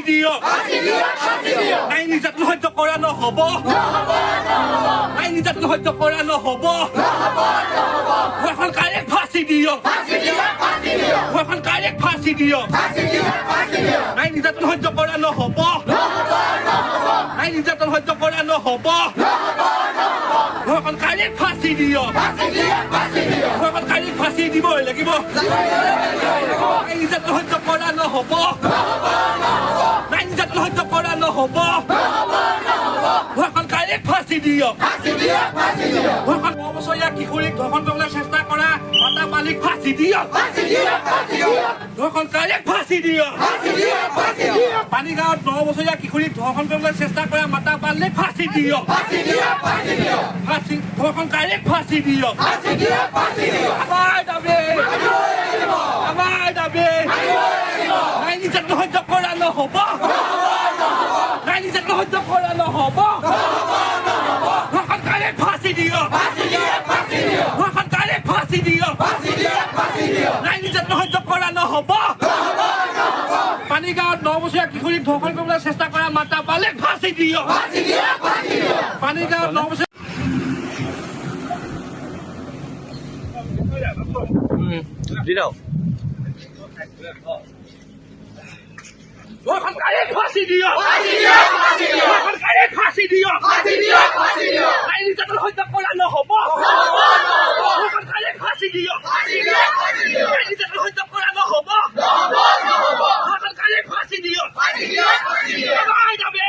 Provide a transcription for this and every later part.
দিয়ক আইন নিৰ্যাতন সহ্য কৰা নহ'ব আইন নিৰ্যাতন সহ্য কৰা নহ'ব এখন কাৰেক্ট ফাঁচি দিয়ক এখন কাৰেক্ট ফাঁচি দিয়ক আইন নিৰ্যাতন সহ্য কৰা নহ'ব আইন নিৰ্যাতন সহ্য কৰা নহ'ব এখন কাৰেক্ট ফাঁচি দিয়ক এখন কাৰেক্ট ফাঁচি দিবই লাগিব আইন নিৰ্যাতন সহ্য কৰা নহ'ব আইন নিৰ্যাতন সহ্য কৰা নহ'ব এখন কাৰেক্ট ফাঁচি দিয়ক এখন 9 বছৰীয়া কিশোৰীক ধৰ্ষণ কৰিবলৈ চেষ্টা কৰা মাতা পালিক ফাঁচি দিয়ক এখন কাৰেক্ট ফাঁচি দিয়ক পানীগাঁৱত 9 বছৰীয়া কিশোৰীক ধৰ্ষণ কৰিবলৈ চেষ্টা কৰা মাতা পালিক ফাঁচি দিয়ক ফাঁচি ধৰ্ষণ কাৰেক্ট ফাঁচি দিয়ক আমাৰ দাবী আইন নিৰ্যাতন সহ্য কৰা নহ'ব আইন নিৰ্যাতন সহ্য কৰা নহ'ব এখন কাৰেক্ট ফাঁচি দিয়ক এখন কাৰেক্ট ফাঁচি দিয়ক আইন নিৰ্যাতন সহ্য কৰা নহ'ব পানীগাঁৱত 9 বছৰীয়া কিশোৰীক ধৰ্ষণ কৰিবলৈ চেষ্টা কৰা মাতা পালিক ফাঁচি দিয়ক পানীগাঁৱত 9 বছৰীয়া এখন কাৰেক্ট ফাঁচি দিয়ক এখন কাৰেক্ট ফাঁচি দিয়ক আইন নিৰ্যাতন সহ্য কৰা নহ'ব এখন কাৰেক্ট ফাঁচি দিয়ক আইন নিৰ্যাতন সহ্য কৰা নহ'ব এখন কাৰেক্ট ফাঁচি দিয়ক আমাৰ দাবী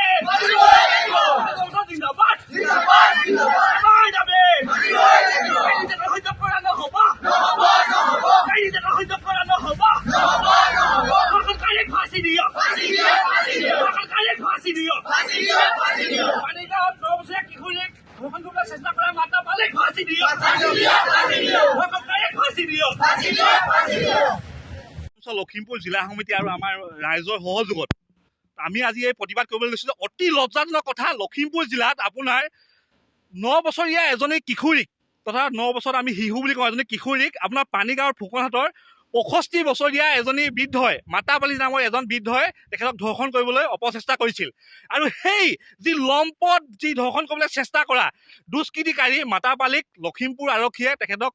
জিন্দাবাদ আমাৰ দাবী আইন নিৰ্যাতন সহ্য কৰা নহ'ব আইন নিৰ্যাতন সহ্য কৰা নহ'ব এখন কাৰেক্ট ফাঁচি দিয়ক এখন কাৰেক্ট ফাঁচি দিয়ক পানীগাঁৱত 9 বছৰীয়া কিশোৰীক ধৰ্ষণ কৰিবলৈ চেষ্টা কৰা মাতা পালিক ফাঁচি দিয়ক এখন কাৰেক্ট ফাঁচি দিয়ক লখিমপুৰ জিলা সমিতি আৰু আমাৰ ৰাইজৰ সহযোগত আমি আজি এই প্ৰতিবাদ কৰিবলৈ লৈছিলোঁ। অতি লজ্জাজনক কথা, লখিমপুৰ জিলাত আপোনাৰ 9 বছৰীয়া এজনী কিশোৰীক তথা 9 বছৰত আমি শিশু বুলি কওঁ এজনী কিশোৰীক আপোনাৰ পানীগাঁৱৰ ফুকনহাটৰ 65 বছৰীয়া এজনী বৃদ্ধই মাতা পালি নামৰ এজন বৃদ্ধই তেখেতক ধৰ্ষণ কৰিবলৈ অপচেষ্টা কৰিছিল। আৰু সেই যি লম্পট যি ধৰ্ষণ কৰিবলৈ চেষ্টা কৰা দুষ্কৃতিকাৰী মাতা পালিক লখিমপুৰ আৰক্ষীয়ে তেখেতক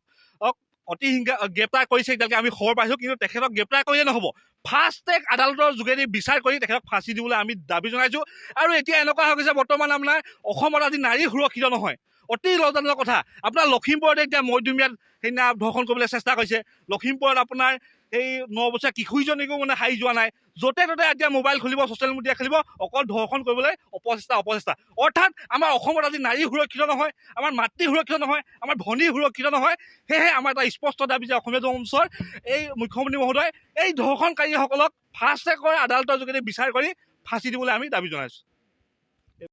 অতি গ্ৰেপ্তাৰ কৰিছে। এতিয়ালৈকে আমি খবৰ পাইছোঁ, কিন্তু তেখেতক গ্ৰেপ্তাৰ কৰিলে নহ'ব, ফাষ্ট ট্ৰেক আদালতৰ যোগেদি বিচাৰ কৰি তেখেতক ফাঁচি দিবলৈ আমি দাবী জনাইছোঁ। আৰু এতিয়া এনেকুৱা হৈ গৈছে বৰ্তমান আপোনাৰ অসমত আজি নাৰী সুৰক্ষিত নহয়। অতি লজ্জাজনক কথা, আপোনাৰ লখিমপুৰতে এতিয়া মধ্যমীয়াত সেইদিনা ধৰ্ষণ কৰিবলৈ চেষ্টা কৰিছে। লখিমপুৰত আপোনাৰ এই 9 বছৰীয়া কিশোৰীজনীকো মানে হাৰি যোৱা নাই, য'তে ত'তে এতিয়া মোবাইল খুলিব, ছ'চিয়েল মিডিয়া খুলিব, অকল ধৰ্ষণ কৰিবলৈ অপচেষ্টা। অৰ্থাৎ আমাৰ অসমত আজি নাৰী সুৰক্ষিত নহয়, আমাৰ মাতৃ সুৰক্ষিত নহয়, আমাৰ ভনী সুৰক্ষিত নহয়। সেয়েহে আমাৰ এটা স্পষ্ট দাবী যে অসমীয়া জনমঞ্চৰ এই মুখ্যমন্ত্ৰী মহোদয় এই ধৰ্ষণকাৰীসকলক ফাষ্ট ট্ৰেকৰ আদালতৰ যোগেদি বিচাৰ কৰি ফাঁচি দিবলৈ আমি দাবী জনাইছোঁ।